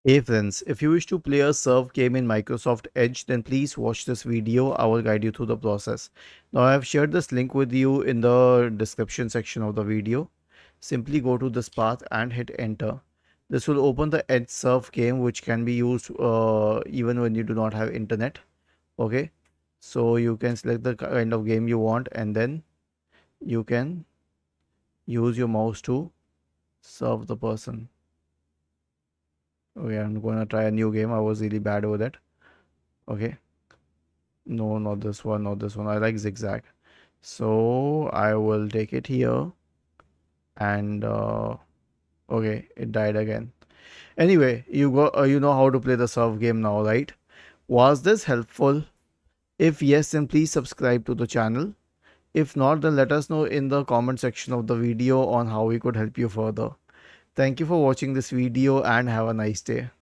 Hey friends, if you wish to play a surf game in Microsoft Edge, then please watch this video. I will guide you through the process. Now I have shared this link with you in the description section of the video. Simply go to this path and hit enter. This will open the Edge surf game, which can be used even when you do not have internet. Okay, so you can select the kind of game you want, and then you can use your mouse to serve the person. Okay, I'm gonna try a new game. I was really bad with it. Okay. No, not this one, not this one. I like zigzag. So I will take it here and okay, it died again. Anyway, you know how to play the surf game now, right? Was this helpful? If yes, then please subscribe to the channel. If not, then let us know in the comment section of the video on how we could help you further. Thank you for watching this video and have a nice day.